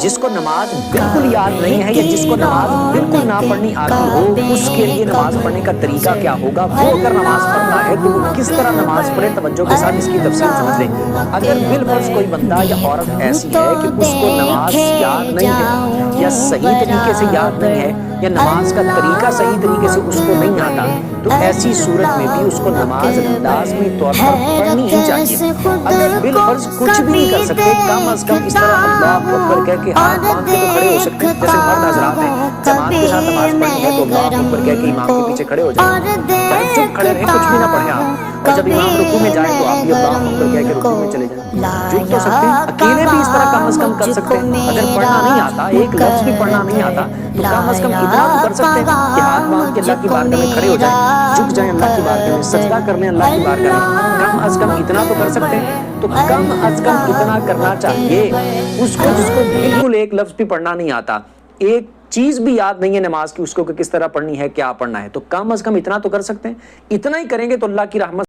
جس کو نماز بالکل یاد نہیں ہے یا جس کو نماز بالکل نہ پڑھنی آتی ہو، اس کے لیے نماز پڑھنے کا طریقہ کیا ہوگا، وہ اگر نماز پڑھتا ہے تو وہ کس طرح نماز پڑھے، توجہ کے ساتھ اس کی تفصیل سمجھ لیں۔ اگر بالفرض کوئی بندہ یا عورت ایسی ہے کہ اس کو نماز یاد نہیں ہے یا صحیح طریقے سے یاد نہیں ہے یا نماز کا طریقہ صحیح طریقے سے اس کو نہیں آتا، تو ایسی صورت میں بھی اس کو نماز لازمی طور پر پڑھنی ہی چاہیے۔ اگر بالفرض کچھ بھی نہیں کر سکتے، کم از کم اس طرح اللہ اکبر کہہ کے ہاتھ باندھ کے تو کھڑے ہو سکتے ہیں، جیسے مرد حضرات ہیں، جماعت کے ساتھ نماز پڑھنی ہے تو اللہ اکبر کہہ کے امام کے پیچھے کھڑے ہو جائیں، چاہے چپ کھڑے رہیں، کچھ بھی نہ پڑھیں آپ، اور جب امام رکوع میں جائیں تو آپ بھی اللہ اکبر کہہ کے رکوع میں چلے جائیں۔ جھک تو سکتے ہیں، اکیلے بھی اس طرح کم از کم کر سکتے ہیں۔ اگر پڑھنا نہیں آتا، ایک لفظ بھی پڑھنا نہیں آتا، تو کم از کم اتنا تو کر سکتے ہیں کہ ہاتھ باندھ کے اللہ کی بارگاہ میں کھڑے ہو جائیں، جھک جائیں اللہ کی بارگاہ میں، سجدہ کر لیں اللہ کی بارگاہ میں، کم از کم اتنا تو کر سکتے ہیں۔ تو کم از کم اتنا کرنا چاہیے اس کو جس کو بالکل ایک لفظ بھی پڑھنا نہیں آتا، ایک چیز بھی یاد نہیں ہے نماز کی اس کو کہ کس طرح پڑھنی ہے، کیا پڑھنا ہے، تو کم از کم اتنا تو کر سکتے ہیں۔ اتنا ہی کریں گے تو اللہ کی رحمت